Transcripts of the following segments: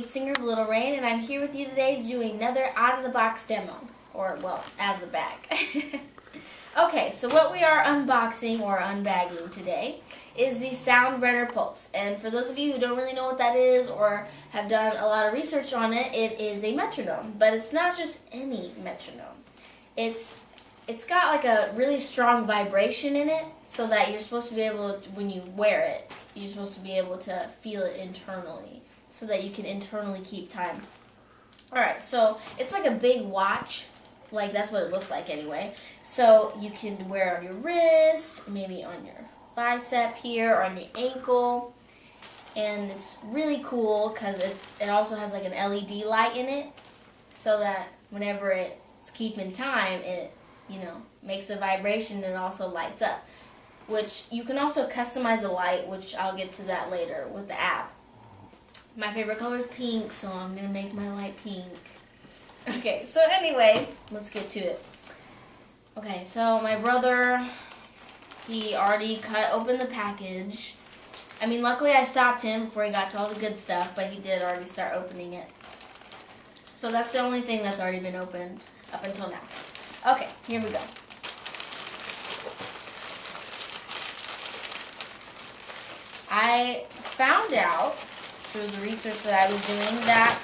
lead singer of Little Rain, and I'm here with you today doing another out-of-the-box demo. Or, well, out of the bag. Okay, so what we are unboxing or unbagging today is the Soundbrenner Pulse. And for those of you who don't really know what that is or have done a lot of research on it, it is a metronome. But it's not just any metronome. It's got like a really strong vibration in it so that you're supposed to be able to, when you wear it, you're supposed to be able to feel it internally so that you can internally keep time. Alright, so it's like a big watch. Like, that's what it looks like anyway. So you can wear it on your wrist, maybe on your bicep here, or on your ankle. And it's really cool because it also has like an LED light in it so that whenever it's keeping time, it, you know, makes a vibration and also lights up. Which you can also customize the light, which I'll get to that later with the app. My favorite color is pink, so I'm going to make my light pink. Okay, so anyway, let's get to it. Okay, so my brother, he already cut open the package. I mean, luckily I stopped him before he got to all the good stuff, but he did already start opening it. So that's the only thing that's already been opened up until now. Okay, here we go. I found out through the research that I was doing that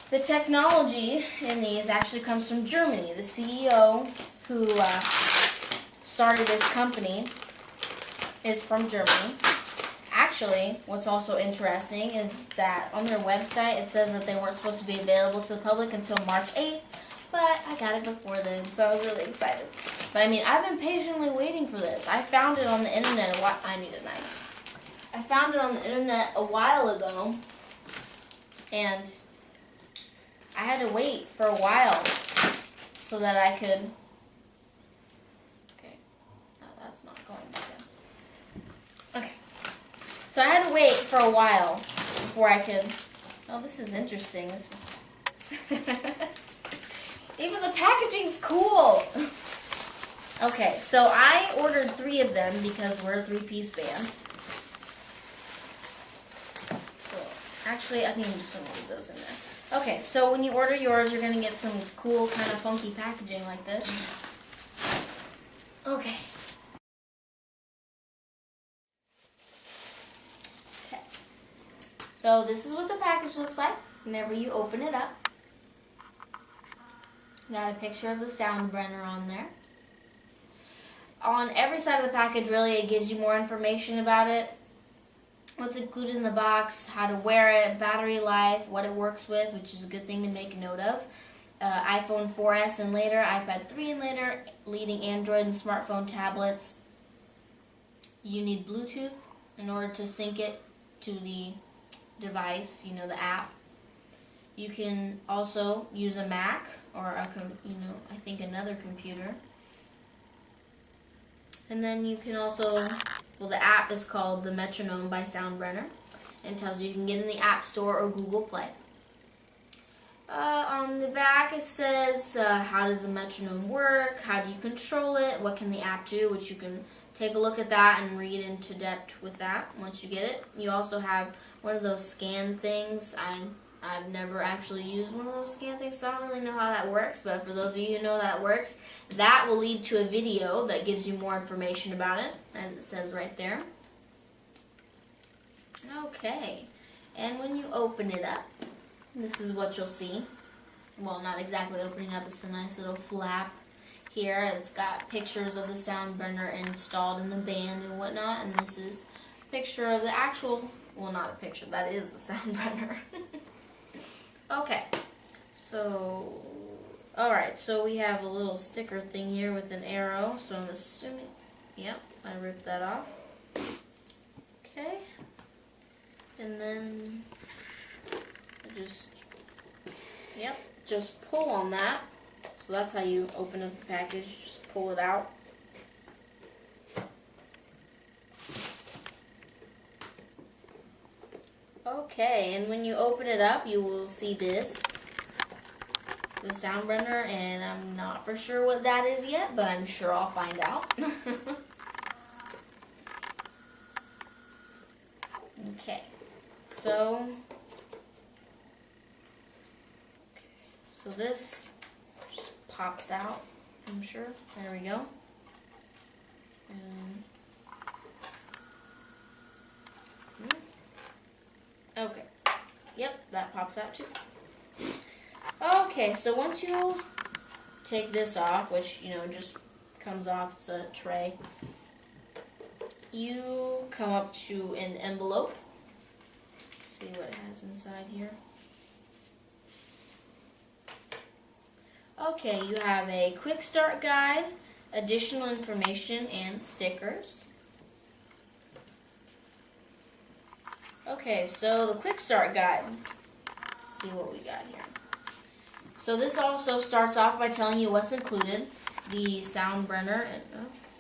the technology in these actually comes from Germany. The CEO who started this company is from Germany. Actually, what's also interesting is that on their website it says that they weren't supposed to be available to the public until March 8th, but I got it before then, so I was really excited. But I mean, I've been patiently waiting for this. I found it on the internet a while. I need a knife. I found it on the internet a while ago, and I had to wait for a while so that I could. Okay, no, that's not going back in. Okay, so I had to wait for a while before I could. Oh, this is interesting. This is. Even the packaging's cool. Okay, so I ordered 3 of them because we're a 3-piece band. Actually, I think I'm just going to leave those in there. Okay, so when you order yours, you're going to get some cool, kind of funky packaging like this. Okay. Okay. So this is what the package looks like whenever you open it up. Got a picture of the Soundbrenner on there. On every side of the package, really, it gives you more information about it. What's included in the box, how to wear it, battery life, what it works with, which is a good thing to make a note of. iPhone 4S and later, iPad 3 and later, leading Android and smartphone tablets. You need Bluetooth in order to sync it to the device, you know, the app. You can also use a Mac or I think another computer. And then you can also, well, the app is called the Metronome by Soundbrenner and tells you can get in the App Store or Google Play. On the back it says how does the metronome work, how do you control it, what can the app do, which you can take a look at that and read into depth with that once you get it. You also have one of those scan things. I've never actually used one of those scan things, so I don't really know how that works, but for those of you who know that works, that will lead to a video that gives you more information about it, as it says right there. Okay, and when you open it up, this is what you'll see. Well, not exactly opening up, it's a nice little flap here. It's got pictures of the Soundbrenner installed in the band and whatnot, and this is a picture of the actual, well, not a picture, that is the Soundbrenner. Okay, so, alright, so we have a little sticker thing here with an arrow, so I'm assuming, yep, I ripped that off. Okay, and then I just pull on that. So that's how you open up the package, just pull it out. Okay, and when you open it up, you will see this, the Soundbrenner, and I'm not for sure what that is yet, but I'm sure I'll find out. Okay, so So this just pops out, I'm sure. There we go. And okay. Yep, that pops out too. Okay, so once you take this off, which, just comes off, it's a tray, you come up to an envelope. See what it has inside here. Okay, you have a quick start guide, additional information, and stickers. Okay, so the quick start guide. Let's see what we got here. So this also starts off by telling you what's included. The Soundbrenner,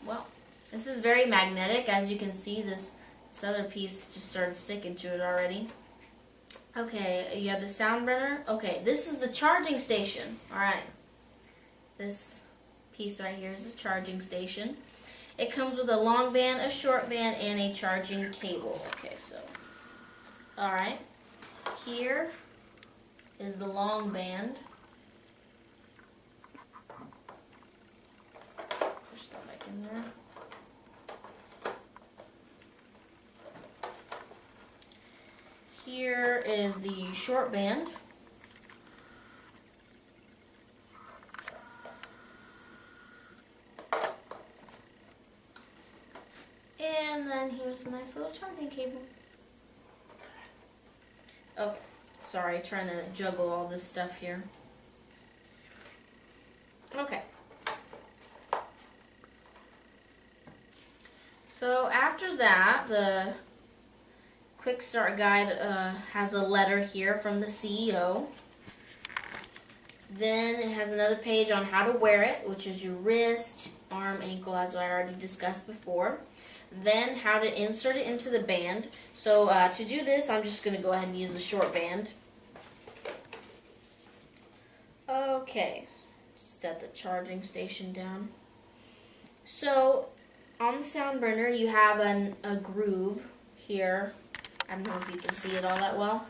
well, this is very magnetic. As you can see, this other piece just started sticking to it already. Okay, you have the Soundbrenner. Okay, this is the charging station. Alright, this piece right here is the charging station. It comes with a long band, a short band, and a charging cable. Okay, so, alright, here is the long band. Push that back in there. Here is the short band. And then here's the nice little charging cable. Oh, sorry, trying to juggle all this stuff here. Okay. So after that, the Quick Start Guide has a letter here from the CEO. Then it has another page on how to wear it, which is your wrist, arm, ankle, as I already discussed before. Then how to insert it into the band. So to do this, I'm just going to go ahead and use the short band. Okay, set the charging station down. So on the Soundbrenner, you have a groove here. I don't know if you can see it all that well,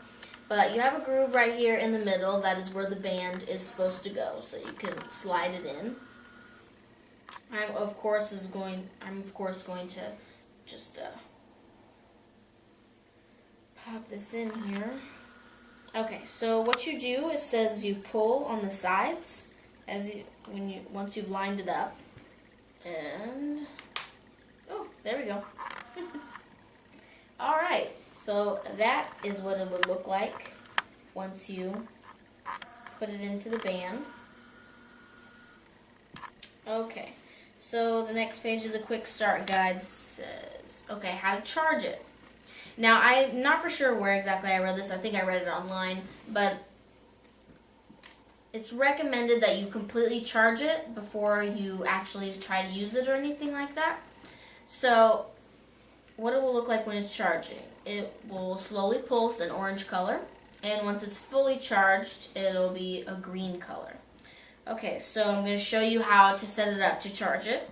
but you have a groove right here in the middle. That is where the band is supposed to go, so you can slide it in. I'm of course going to just pop this in here. Okay, so what you do, it says you pull on the sides once you've lined it up, and oh, there we go. All right, so that is what it would look like once you put it into the band. Okay, so the next page of the Quick Start Guide says, okay, how to charge it. Now, I'm not for sure where exactly I read this. I think I read it online, but it's recommended that you completely charge it before you actually try to use it or anything like that. So what it will look like when it's charging, it will slowly pulse an orange color, and once it's fully charged, it'll be a green color. Okay, so I'm going to show you how to set it up to charge it.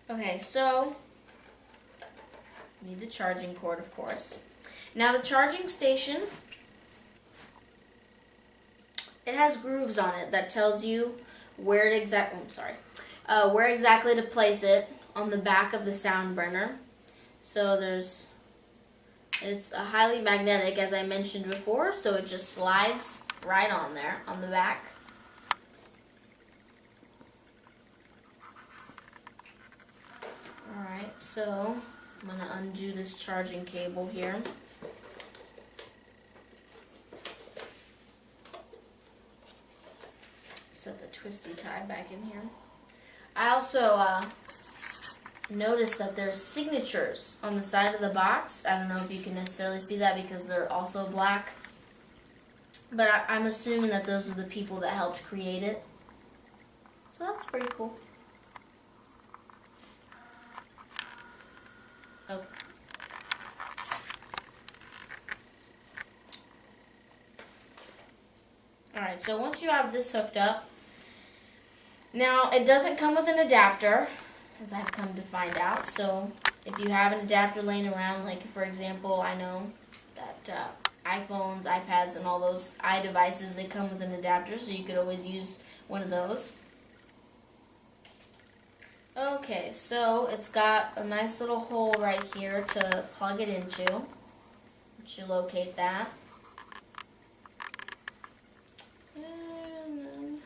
Okay, so you need the charging cord, of course. Now the charging station, it has grooves on it that tells you where exactly to place it on the back of the Soundbrenner. So it's a highly magnetic, as I mentioned before, so it just slides right on there on the back. Alright, so I'm going to undo this charging cable here. Set the twisty tie back in here. I also noticed that there's signatures on the side of the box. I don't know if you can necessarily see that because they're also black. But I'm assuming that those are the people that helped create it. So that's pretty cool. Okay. Alright, so once you have this hooked up, now it doesn't come with an adapter, as I've come to find out. So if you have an adapter laying around, like for example, I know that iPhones, iPads, and all those iDevices, they come with an adapter, so you could always use one of those. Okay, so it's got a nice little hole right here to plug it into. Once you locate that. And then,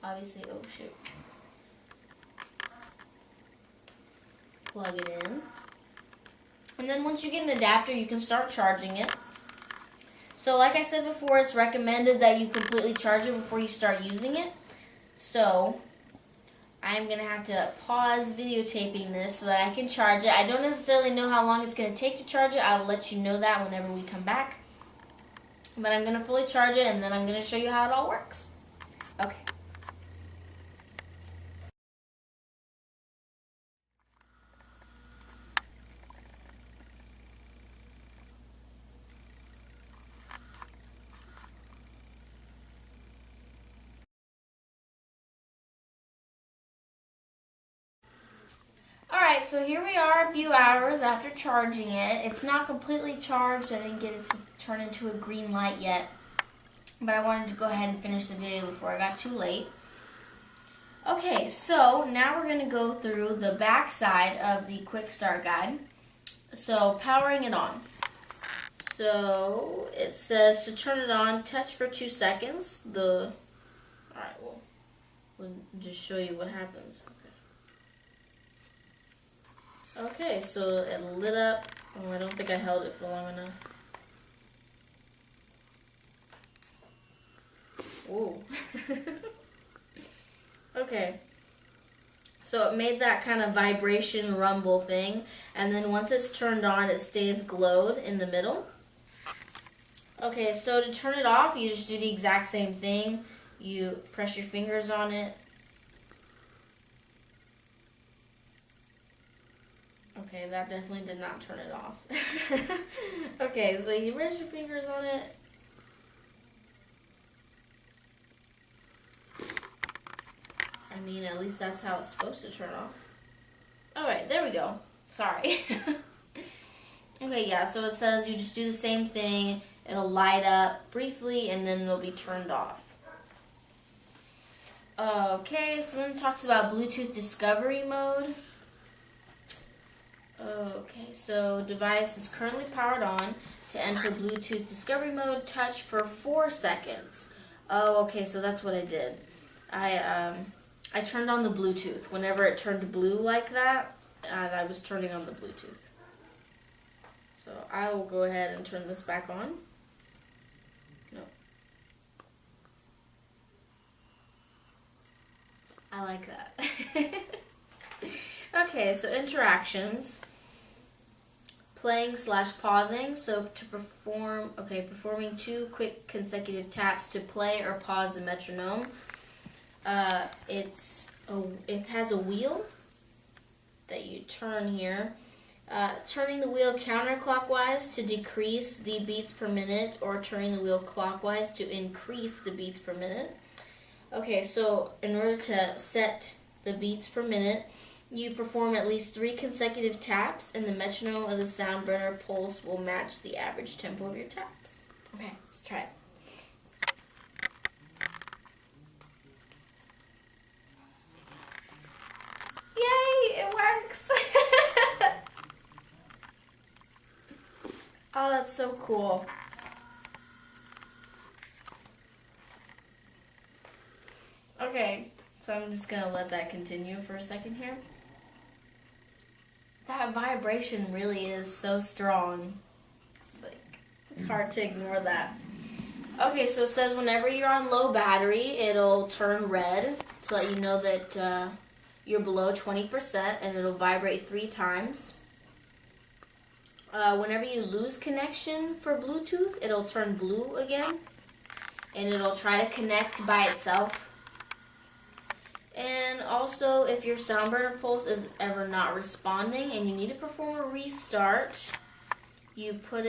obviously, oh shoot. Plug it in. And then once you get an adapter, you can start charging it. So like I said before, it's recommended that you completely charge it before you start using it. So I'm going to have to pause videotaping this so that I can charge it. I don't necessarily know how long it's going to take to charge it. I will let you know that whenever we come back. But I'm going to fully charge it, and then I'm going to show you how it all works. Okay. Alright, so here we are a few hours after charging it. It's not completely charged. I didn't get it to turn into a green light yet. But I wanted to go ahead and finish the video before I got too late. Okay, so now we're going to go through the back side of the quick start guide. So, powering it on. So, it says to turn it on, touch for 2 seconds. Alright, well, we'll just show you what happens. Okay, so it lit up. Oh, I don't think I held it for long enough. Ooh. Okay. So it made that kind of vibration rumble thing, and then once it's turned on, it stays glowed in the middle. Okay, so to turn it off, you just do the exact same thing. You press your fingers on it. Okay, that definitely did not turn it off. Okay, so you press your fingers on it. I mean, at least that's how it's supposed to turn off. Alright, there we go. Sorry. Okay, yeah, so it says you just do the same thing. It'll light up briefly, and then it'll be turned off. Okay, so then it talks about Bluetooth discovery mode. Okay, so device is currently powered on. To enter Bluetooth discovery mode, touch for 4 seconds. Oh, okay, so that's what I did. I turned on the Bluetooth. Whenever it turned blue like that, I was turning on the Bluetooth. So I will go ahead and turn this back on. No. I like that. Okay, so interactions. Playing/pausing. So to perform, performing 2 quick consecutive taps to play or pause the metronome. It has a wheel that you turn here. Turning the wheel counterclockwise to decrease the beats per minute, or turning the wheel clockwise to increase the beats per minute. Okay, so in order to set the beats per minute, you perform at least 3 consecutive taps, and the metronome of the Soundbrenner Pulse will match the average tempo of your taps. Okay, let's try it. Yay, it works! Oh, that's so cool. Okay, so I'm just going to let that continue for a second here. That vibration really is so strong. It's hard to ignore that. Okay, so it says whenever you're on low battery, it'll turn red to let you know that you're below 20%, and it'll vibrate 3 times. Whenever you lose connection for Bluetooth, it'll turn blue again, and it'll try to connect by itself. And also, if your Soundbrenner Pulse is ever not responding and you need to perform a restart, you put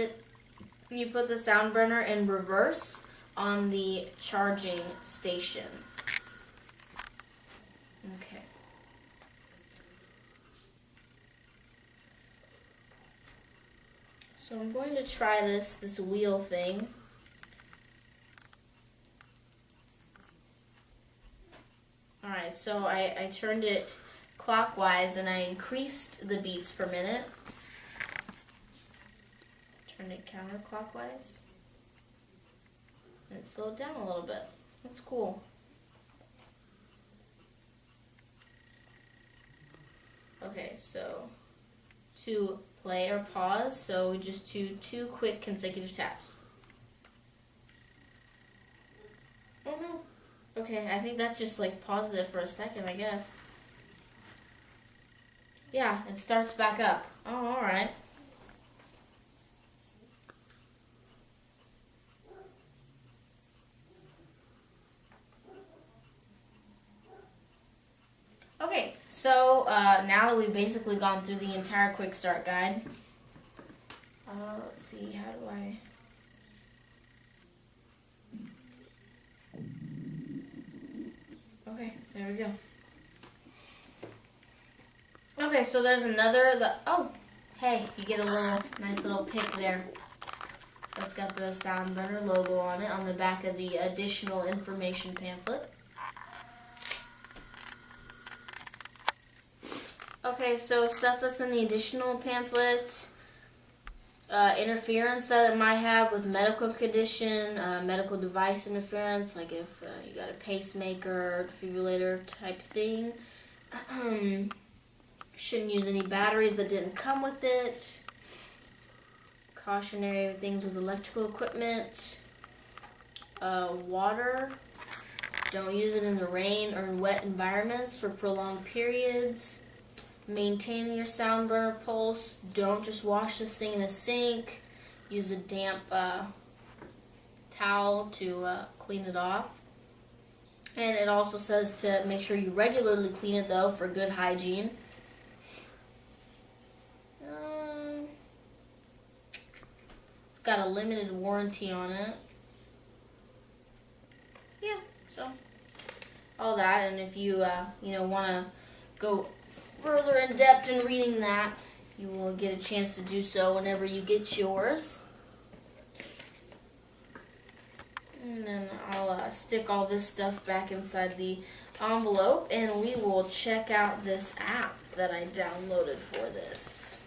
the Soundbrenner in reverse on the charging station. Okay. So I'm going to try this wheel thing. Alright, so I turned it clockwise and I increased the beats per minute. Turned it counterclockwise. And it slowed down a little bit. That's cool. Okay, so to play or pause, so we just do 2 quick consecutive taps. Oh no. Okay, I think that just like pauses it for a second, I guess. Yeah, it starts back up. Oh, alright. Okay, so now that we've basically gone through the entire quick start guide, let's see, how do I... Okay, there we go. Okay, so there's another, oh, hey, you get a nice little pick there. That's got the Soundbrenner logo on it on the back of the additional information pamphlet. Okay, so stuff that's in the additional pamphlet, interference that it might have with medical condition, medical device interference, like if you got a pacemaker, defibrillator type thing. Shouldn't use any batteries that didn't come with it. Cautionary things with electrical equipment. Water. Don't use it in the rain or in wet environments for prolonged periods. Maintain your Soundbrenner Pulse. Don't just wash this thing in the sink. Use a damp towel to clean it off. And it also says to make sure you regularly clean it though for good hygiene. It's got a limited warranty on it. Yeah, so all that. And if you want to go further in depth in reading that, you will get a chance to do so whenever you get yours. And then I'll stick all this stuff back inside the envelope, and we will check out this app that I downloaded for this.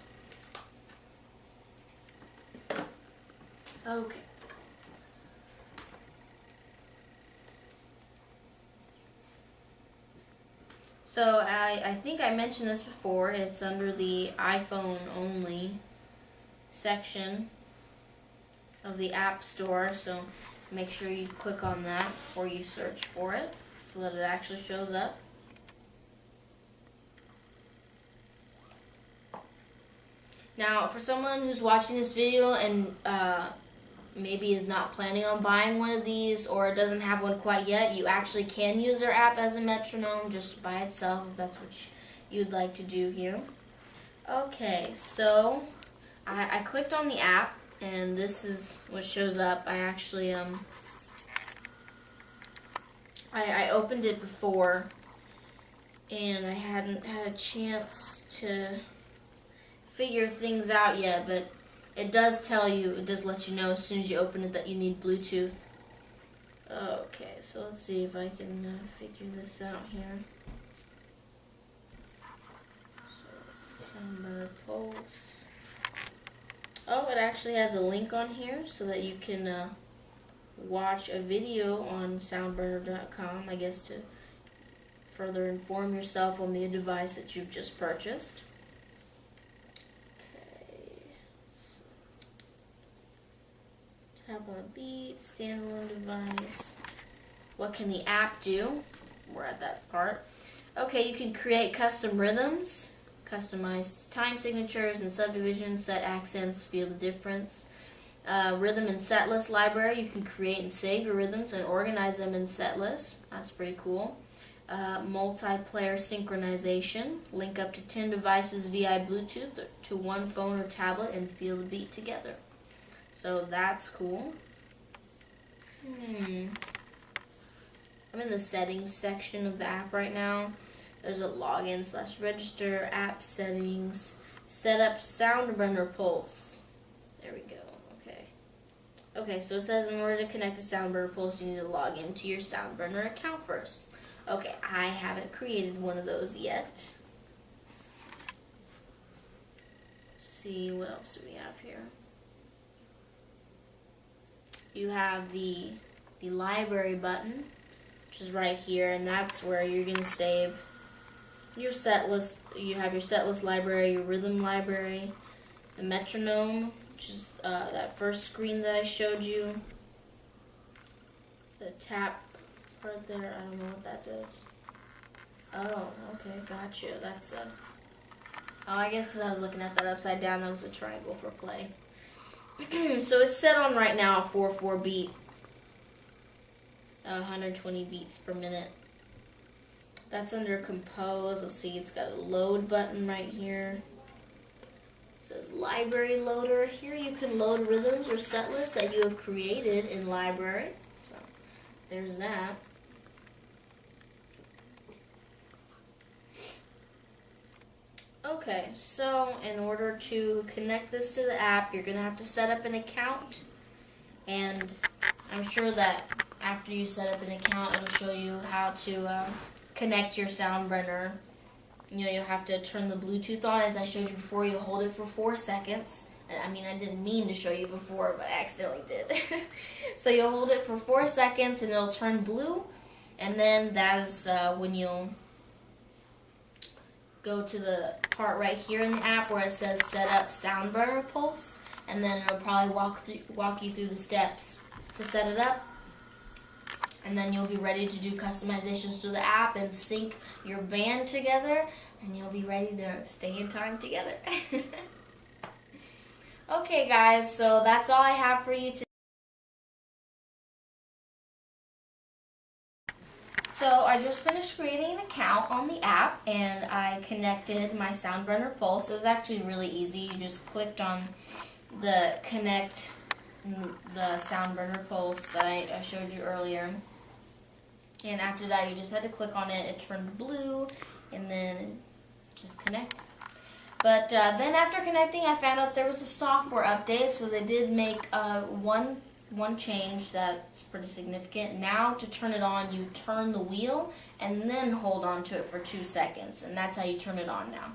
Okay. So I think I mentioned this before. It's under the iPhone only section of the App Store. So make sure you click on that before you search for it so that it actually shows up. Now, for someone who's watching this video and maybe is not planning on buying one of these or doesn't have one quite yet, you actually can use their app as a metronome just by itself if that's what you'd like to do here. Okay, so I clicked on the app and this is what shows up. I actually I opened it before and I hadn't had a chance to figure things out yet, but it does tell you, it does let you know as soon as you open it that you need Bluetooth. Okay, so let's see if I can figure this out here. So, Soundbrenner Pulse. Oh, it actually has a link on here so that you can watch a video on soundbrenner.com, I guess, to further inform yourself on the device that you've just purchased. Tap on a beat, standalone device. What can the app do? We're at that part. Okay, you can create custom rhythms, customize time signatures and subdivisions, set accents, feel the difference. Rhythm and set list library. You can create and save your rhythms and organize them in set lists. That's pretty cool. Multiplayer synchronization. Link up to 10 devices via Bluetooth to one phone or tablet and feel the beat together. So that's cool. I'm in the settings section of the app right now. There's a login/register, app settings, set up Soundbrenner Pulse. There we Okay, so it says in order to connect to Soundbrenner Pulse, you need to log into your Soundbrenner account first. Okay, I haven't created one of those yet. Let's see, what else do we have here? You have the library button, which is right here, and that's where you're going to save your set list. You have your set list library, your rhythm library, the metronome, which is that first screen that I showed you. The tap right there, I don't know what that does. Oh, okay, gotcha. That's a... Oh, I guess because I was looking at that upside down, that was a triangle for play. So it's set on right now a 4/4 beat, 120 beats per minute. That's under compose. Let's see, it's got a load button right here. It says library loader. Here you can load rhythms or set lists that you have created in library. So there's that. Okay, so in order to connect this to the app, you're going to have to set up an account, and I'm sure that after you set up an account, it'll show you how to connect your Soundbrenner. You know, you'll have to turn the Bluetooth on. As I showed you before, you'll hold it for 4 seconds. And I mean, I didn't mean to show you before, but I accidentally did. So you'll hold it for 4 seconds, and it'll turn blue, and then that is when you'll go to the part right here in the app where it says set up Soundbrenner Pulse, and then it'll probably walk you through the steps to set it up, and then you'll be ready to do customizations through the app and sync your band together, and you'll be ready to stay in time together. Okay guys, so that's all I have for you today. So I just finished creating an account on the app, and I connected my Soundbrenner Pulse. It was actually really easy. You just clicked on the connect the Soundbrenner Pulse that I showed you earlier. And after that, you just had to click on it. It turned blue, and then it just connected. But then after connecting, I found out there was a software update, so they did make one change that's pretty significant. Now to turn it on, you turn the wheel and then hold on to it for 2 seconds, and that's how you turn it on now.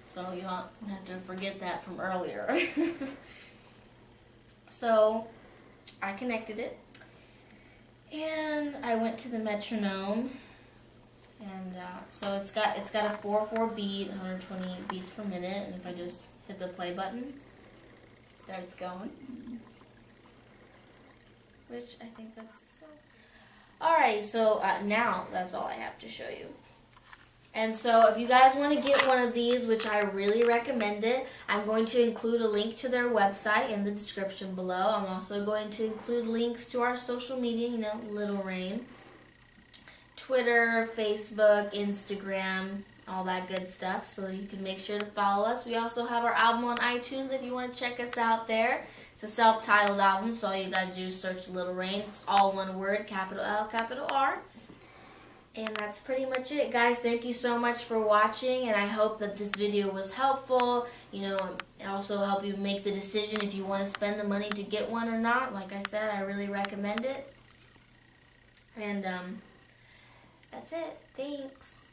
So you'll have to forget that from earlier. So I connected it, and I went to the metronome, and so it's got a 4/4 beat, 120 beats per minute, and if I just hit the play button, it starts going. Which I think that's so... Alrighty, so now that's all I have to show you. And so if you guys want to get one of these, which I really recommend it, I'm going to include a link to their website in the description below. I'm also going to include links to our social media, you know, Little Rain. Twitter, Facebook, Instagram, all that good stuff, so you can make sure to follow us. We also have our album on iTunes if you want to check us out there. It's a self-titled album, so all you gotta do is search Little Rain. It's all one word, capital L, capital R. And that's pretty much it. Guys, thank you so much for watching, and I hope that this video was helpful. You know, it also help you make the decision if you want to spend the money to get one or not. Like I said, I really recommend it. And that's it. Thanks.